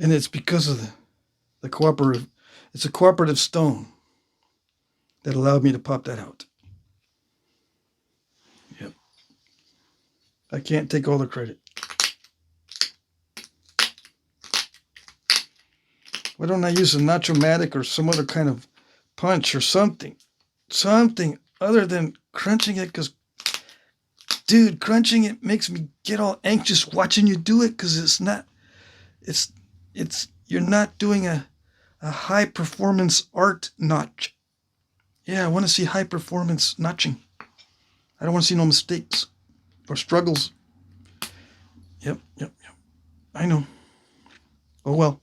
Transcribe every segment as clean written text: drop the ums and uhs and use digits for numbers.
And it's because of the cooperative, it's a cooperative stone that allowed me to pop that out. Yep. I can't take all the credit. Why don't I use a Nacho-Matic or some other kind of punch or something? Something other than crunching it, because, dude, crunching it makes me get all anxious watching you do it, because it's not, you're not doing a high performance art notch. Yeah, I want to see high performance notching. I don't want to see no mistakes or struggles. Yep. I know. Oh well.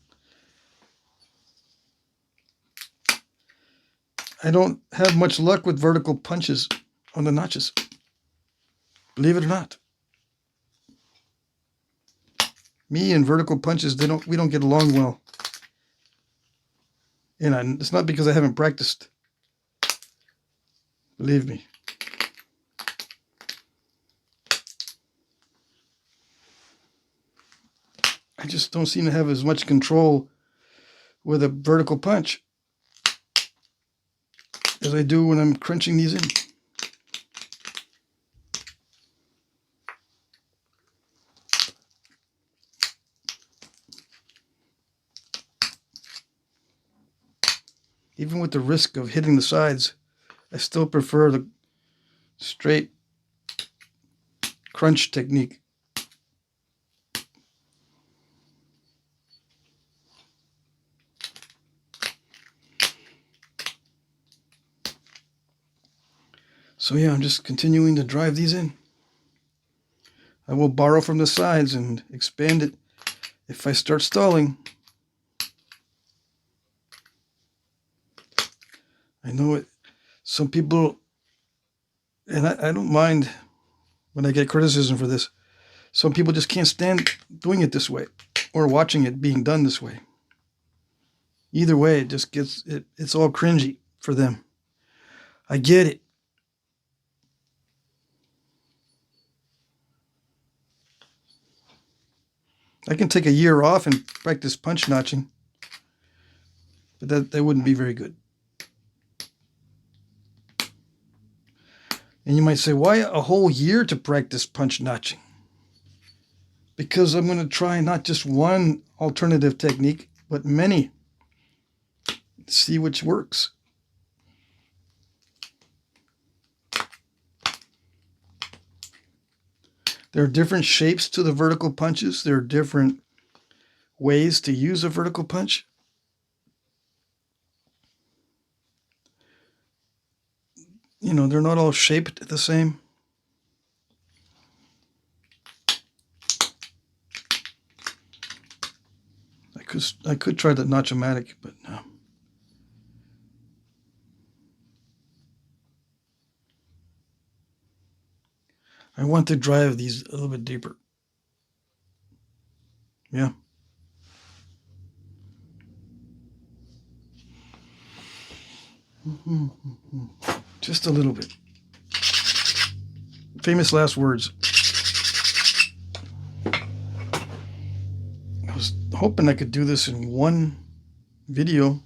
I don't have much luck with vertical punches on the notches. Believe it or not. Me and vertical punches, we don't get along well. And it's not because I haven't practiced. Believe me. I just don't seem to have as much control with a vertical punch as I do when I'm crunching these in. Even with the risk of hitting the sides, I still prefer the straight crunch technique. So yeah, I'm just continuing to drive these in. I will borrow from the sides and expand it if I start stalling. I know it. Some people, and I don't mind when I get criticism for this, some people just can't stand doing it this way or watching it being done this way. Either way, it just gets, it's all cringy for them. I get it. I can take a year off and practice punch notching, but that wouldn't be very good. And you might say, why a whole year to practice punch notching? Because I'm going to try not just one alternative technique, but many. See which works. There are different shapes to the vertical punches. There are different ways to use a vertical punch. You know, they're not all shaped the same. I could try the Nacho-Matic, but no. I want to drive these a little bit deeper. Yeah. Just a little bit. Famous last words. I was hoping I could do this in one video.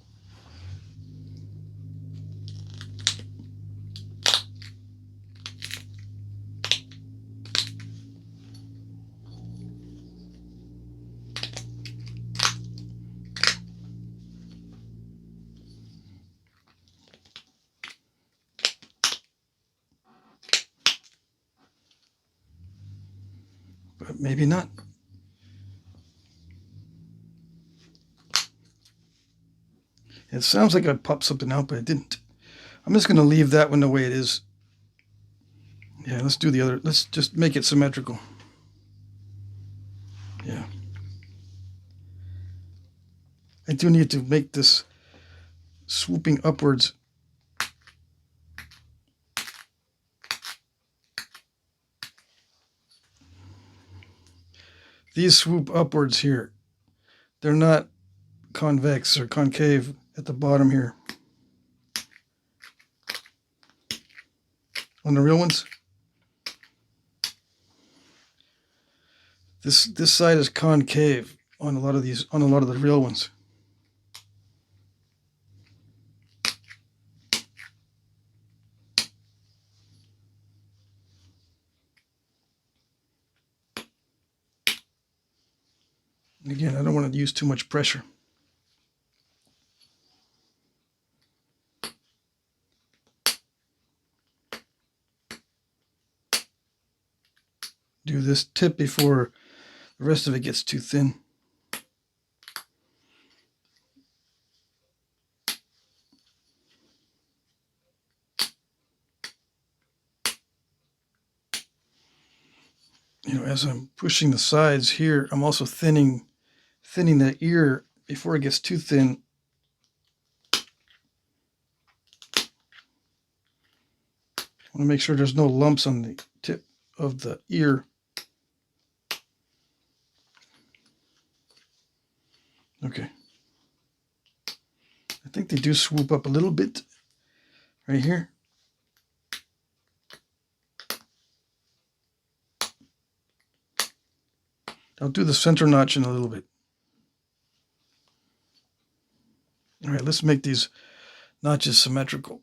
But maybe not. It sounds like I popped something out, but I didn't. I'm just going to leave that one the way it is. Yeah, let's do the other. Let's just make it symmetrical. Yeah. I do need to make this swooping upwards. These swoop upwards here. They're not convex or concave at the bottom here. On the real ones, this side is concave on a lot of these, on a lot of the real ones. Again, I don't want to use too much pressure. Do this tip before the rest of it gets too thin. You know, as I'm pushing the sides here, I'm also thinning the ear before it gets too thin. I want to make sure there's no lumps on the tip of the ear. Okay. I think they do swoop up a little bit right here. I'll do the center notch in a little bit. All right, let's make these notches symmetrical.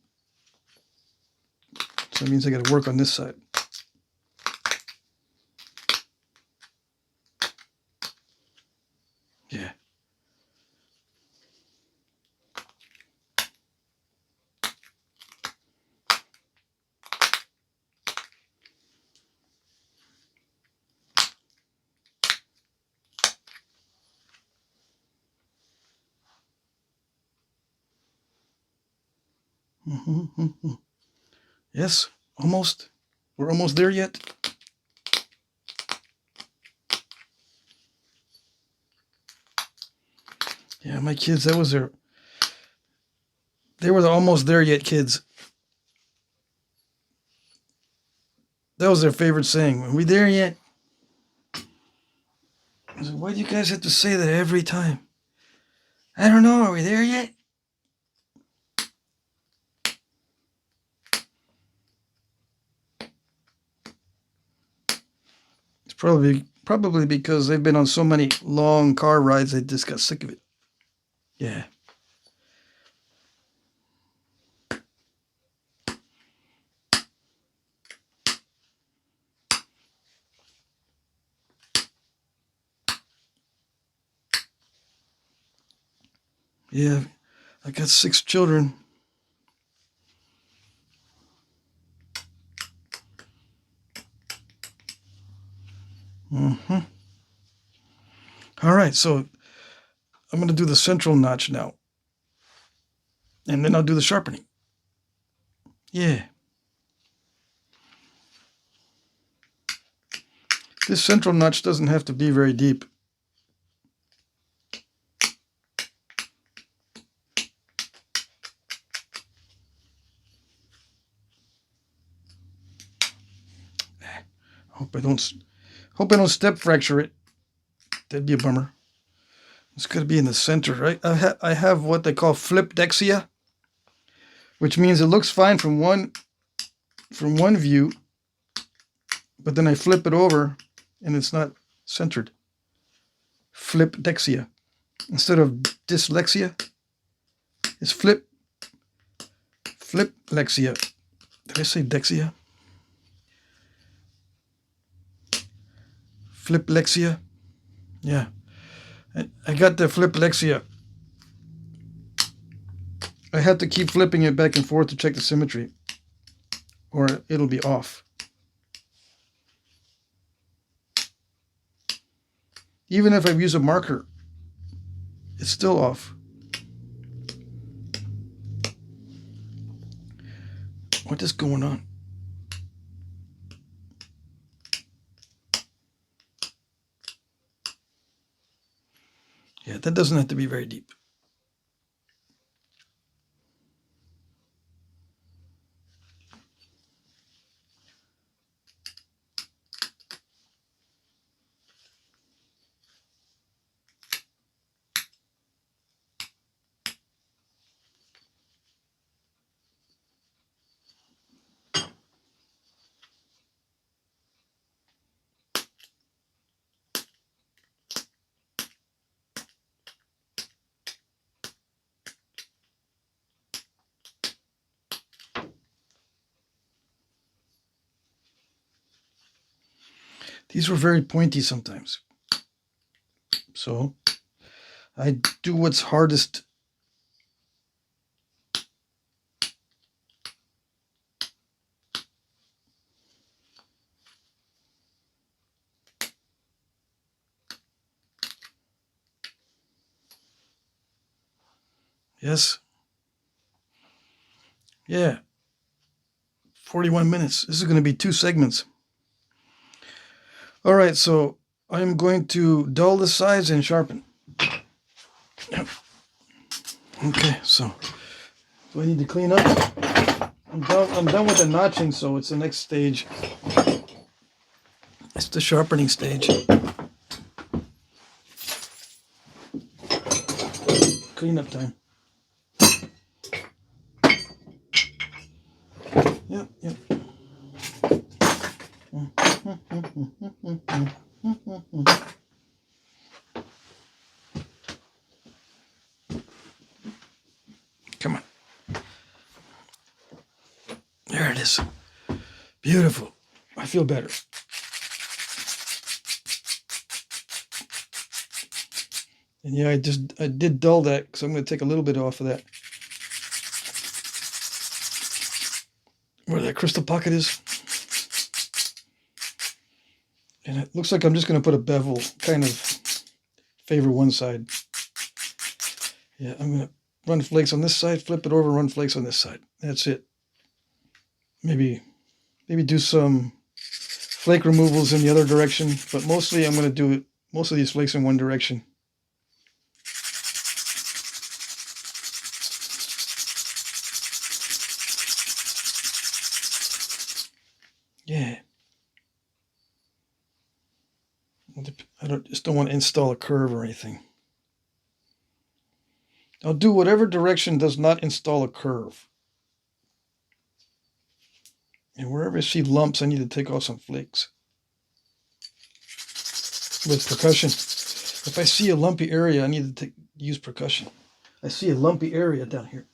So that means I got to work on this side. Yeah. Yes, almost. We're almost there yet. Yeah, my kids, that was their... They were the almost there yet kids. That was their favorite saying. Are we there yet? I said, why do you guys have to say that every time? I don't know. Are we there yet? It's probably because they've been on so many long car rides, they just got sick of it. Yeah. Yeah, I got 6 children. All right, so I'm going to do the central notch now. And then I'll do the sharpening. Yeah. This central notch doesn't have to be very deep. Hope I don't step fracture it. That'd be a bummer. It's got to be in the center, right? I have what they call flip dexia, which means it looks fine from one view, but then I flip it over and it's not centered. Flip dexia. Instead of dyslexia, it's flip lexia. Did I say dexia? Flip lexia. Yeah. I got the flip lexia. I had to keep flipping it back and forth to check the symmetry, or it'll be off. Even if I use a marker, it's still off. What is going on? Yeah, that doesn't have to be very deep. These were very pointy sometimes. So I do what's hardest. Yes. Yeah. 41 minutes. This is going to be 2 segments. All right, so I'm going to dull the sides and sharpen. Okay, so do I need to clean up? I'm done with the notching, so it's the next stage. It's the sharpening stage. Cleanup time. Yep. Come on. There it is. Beautiful. I feel better. And yeah, I did dull that because I'm going to take a little bit off of that. Where that crystal pocket is. And it looks like I'm just going to put a bevel, kind of favor one side. Yeah, I'm going to run flakes on this side, flip it over, run flakes on this side. That's it. Maybe do some flake removals in the other direction, but mostly I'm going to do most of these flakes in one direction. Yeah. I just don't want to install a curve or anything. I'll do whatever direction does not install a curve. And wherever I see lumps, I need to take off some flakes. With percussion. If I see a lumpy area, I need to use percussion. I see a lumpy area down here.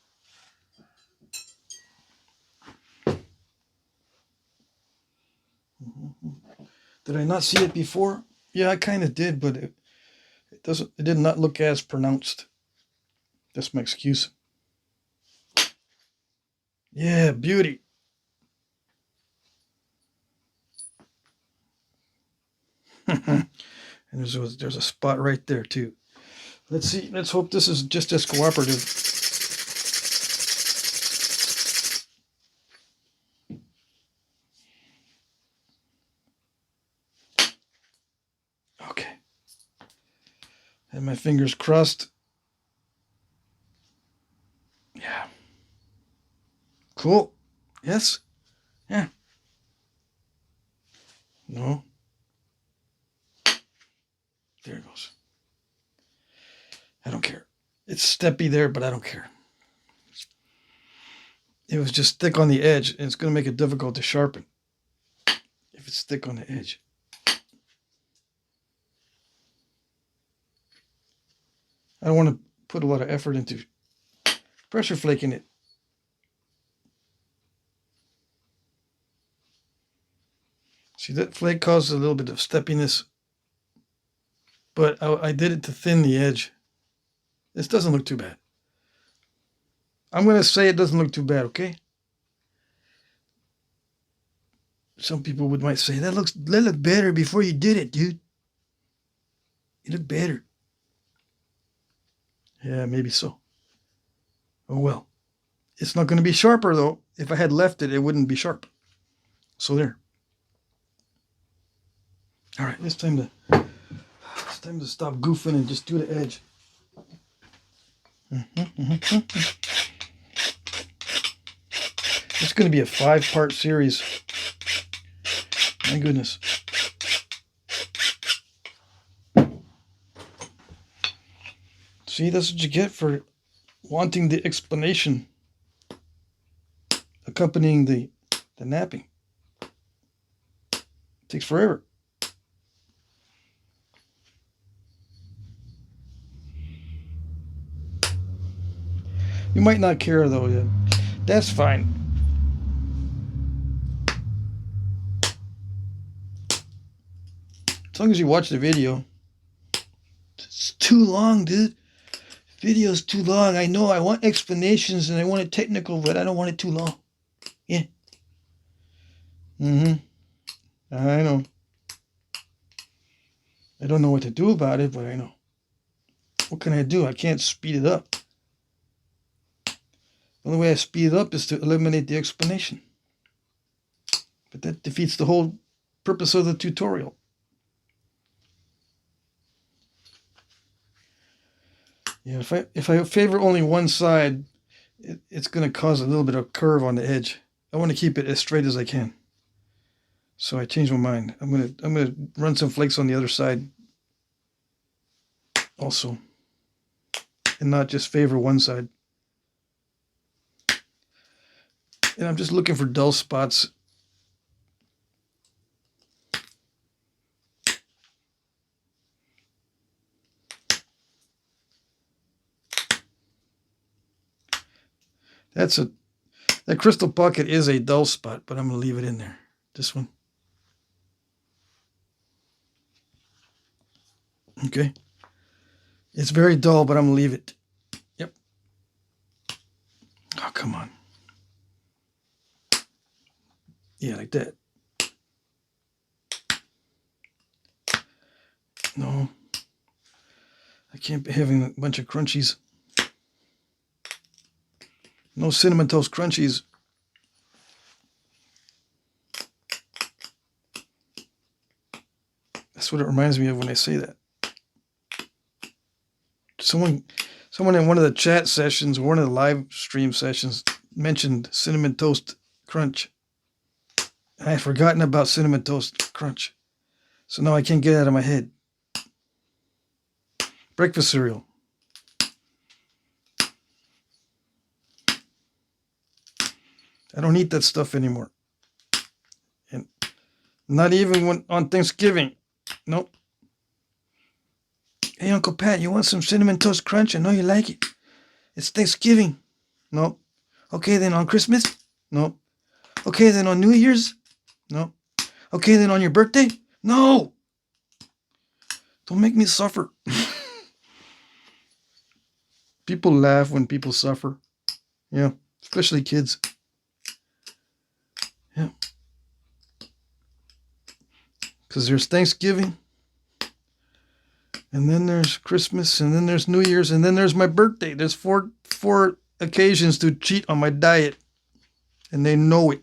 Did I not see it before? Yeah, I kind of did, but it did not look as pronounced. That's my excuse. Yeah, beauty. And there's a spot right there too. Let's see. Let's hope this is just as cooperative. Okay. And my fingers crossed. Yeah. Cool. Yes. Yeah. No. There it goes. I don't care. It's steppy there, but I don't care. It was just thick on the edge, and it's going to make it difficult to sharpen if it's thick on the edge. I don't want to put a lot of effort into pressure flaking it. See, that flake causes a little bit of steppiness, but I did it to thin the edge. This doesn't look too bad. I'm going to say it doesn't look too bad, okay? Some people might say, that looked better before you did it, dude. It looked better. Yeah, maybe so. Oh well. It's not going to be sharper, though. If I had left it, it wouldn't be sharp. So there. All right, it's time to stop goofing and just do the edge. It's going to be a 5-part series. My goodness. See, that's what you get for wanting the explanation accompanying the napping. It takes forever. You might not care though yet. That's fine. As long as you watch the video. It's too long, dude. Video's too long. I know I want explanations and I want it technical, but I don't want it too long. Yeah. I know. I don't know what to do about it, but I know. What can I do? I can't speed it up. The only way I speed it up is to eliminate the explanation. But that defeats the whole purpose of the tutorial. Yeah, if I favor only one side, it's going to cause a little bit of curve on the edge. I want to keep it as straight as I can. So I changed my mind. I'm gonna run some flakes on the other side also, and not just favor one side. And I'm just looking for dull spots. That crystal pocket is a dull spot, but I'm gonna leave it in there. This one. Okay. It's very dull, but I'm gonna leave it. Yep. Oh, come on. Yeah, like that. No. I can't be having a bunch of crunchies. No Cinnamon Toast Crunchies. That's what it reminds me of when I say that. Someone in one of the chat sessions, one of the live stream sessions, mentioned Cinnamon Toast Crunch. I had forgotten about Cinnamon Toast Crunch. So now I can't get it out of my head. Breakfast cereal. I don't eat that stuff anymore. And not even when on Thanksgiving. Nope. Hey, Uncle Pat, you want some Cinnamon Toast Crunch? I know you like it. It's Thanksgiving. Nope. Okay, then on Christmas? Nope. Okay, then on New Year's? Nope. Okay, then on your birthday? No! Don't make me suffer. People laugh when people suffer. Yeah, especially kids. Yeah. Because there's Thanksgiving. And then there's Christmas, and then there's New Year's, and then there's my birthday. There's four occasions to cheat on my diet. And they know it.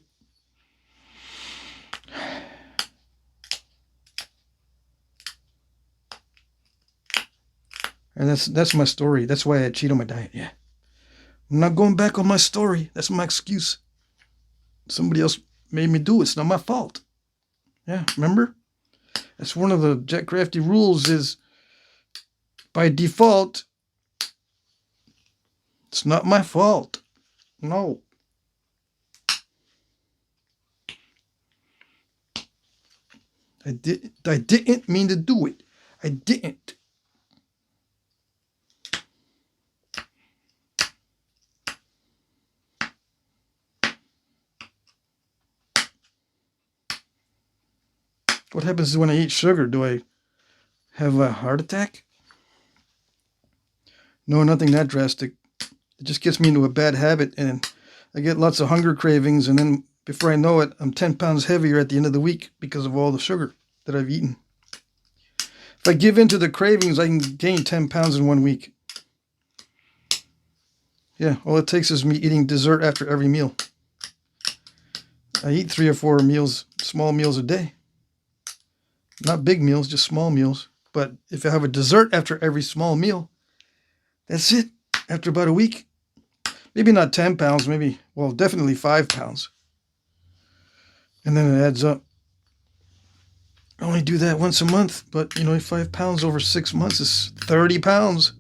And that's my story. That's why I cheat on my diet. Yeah. I'm not going back on my story. That's my excuse. Somebody else made me do it. It's not my fault. Yeah, remember? That's one of the Jack Crafty rules is by default, it's not my fault. No. I didn't mean to do it. I didn't. What happens when I eat sugar? Do I have a heart attack? No, nothing that drastic. It just gets me into a bad habit, and I get lots of hunger cravings, and then before I know it, I'm 10 pounds heavier at the end of the week because of all the sugar that I've eaten. If I give in to the cravings, I can gain 10 pounds in 1 week. Yeah, all it takes is me eating dessert after every meal. I eat 3 or 4 meals, small meals a day. Not big meals, just small meals. But if I have a dessert after every small meal, that's it. After about a week, maybe not 10 pounds, maybe, well, definitely 5 pounds. And then it adds up. I only do that once a month, but, 5 pounds over 6 months is 30 pounds.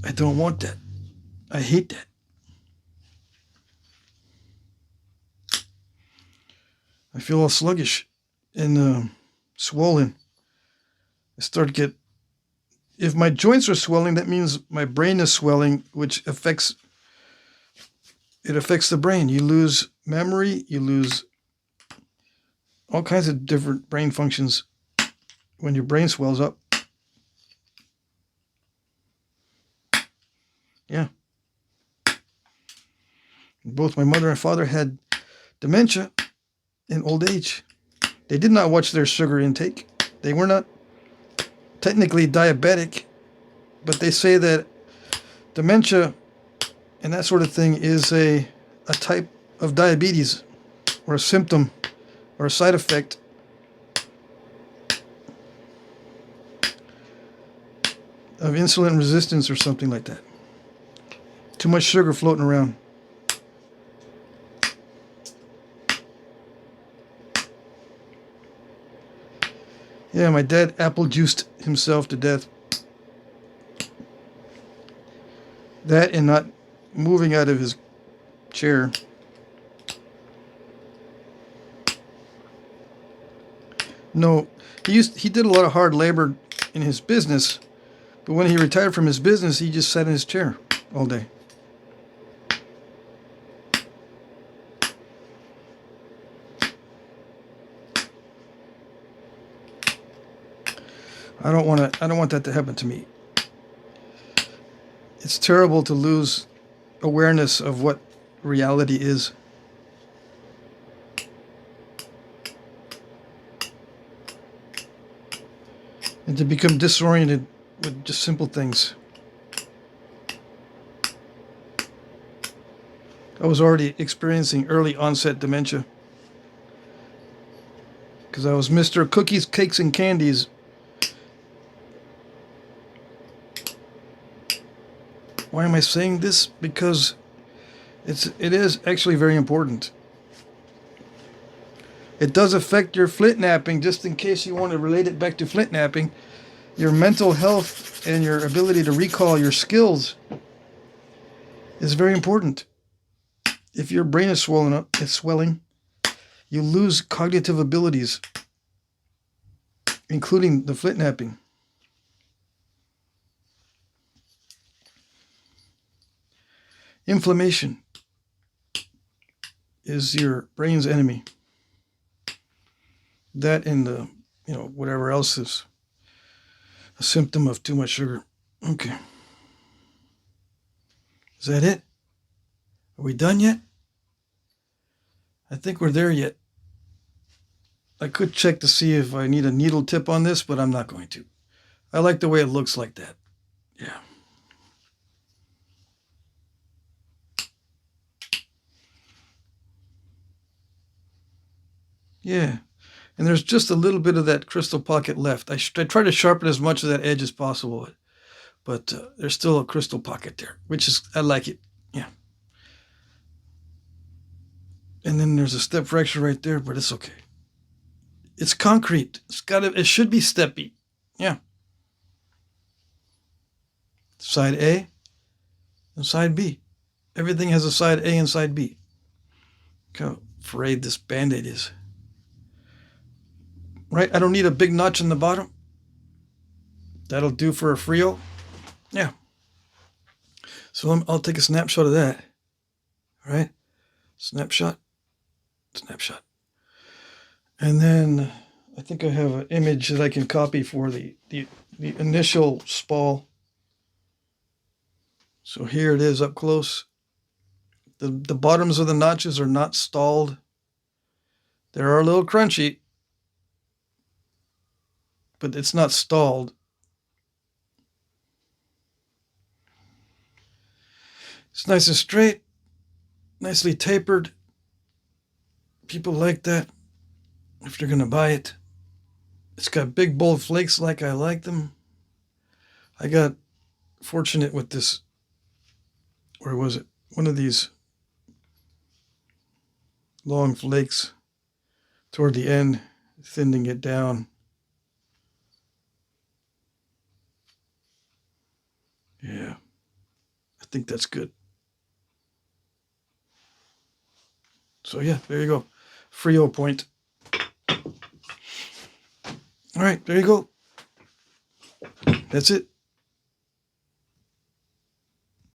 I don't want that. I hate that. I feel all sluggish and swollen. I start to get... If my joints are swelling, that means my brain is swelling, which affects the brain. You lose memory, you lose all kinds of different brain functions when your brain swells up. Yeah. Both my mother and father had dementia in old age. They did not watch their sugar intake. They were not technically diabetic, but they say that dementia and that sort of thing is a type of diabetes, or a symptom, or a side effect of insulin resistance or something like that. Too much sugar floating around. Yeah, my dad apple juiced himself to death. That and not moving out of his chair. No, he did a lot of hard labor in his business, but when he retired from his business, he just sat in his chair all day. I don't want that to happen to me. It's terrible to lose awareness of what reality is. And to become disoriented with just simple things. I was already experiencing early onset dementia, because I was Mr. Cookies, Cakes, and Candies. Why am I saying this? Because it is actually very important. It does affect your Flintknapping, just in case you want to relate it back to Flintknapping. Your mental health and your ability to recall your skills is very important. If your brain is swelling, you lose cognitive abilities, including the Flintknapping. Inflammation is your brain's enemy. That and the, whatever else is a symptom of too much sugar. Okay. Is that it? Are we done yet? I think we're there yet. I could check to see if I need a needle tip on this, but I'm not going to. I like the way it looks like that. Yeah. Yeah. And there's just a little bit of that crystal pocket left. I try to sharpen as much of that edge as possible, but there's still a crystal pocket there, which is, I like it. Yeah. And then there's a step fracture right there, but it's okay. It's concrete. It should be steppy. Yeah. Side A and side B. Everything has a side A and side B. Look how frayed this Band-Aid is. Right? I don't need a big notch in the bottom. That'll do for a Frio. Yeah. So I'll take a snapshot of that. All right? Snapshot. And then I think I have an image that I can copy for the initial Spall. So here it is up close. The bottoms of the notches are not stalled. They are a little crunchy, but it's not stalled. It's nice and straight, nicely tapered. People like that if they're going to buy it. It's got big, bold flakes like I like them. I got fortunate with this. Where was it? One of these long flakes toward the end, thinning it down. Yeah, I think that's good. So yeah, there you go. Frio point. All right, there you go. That's it.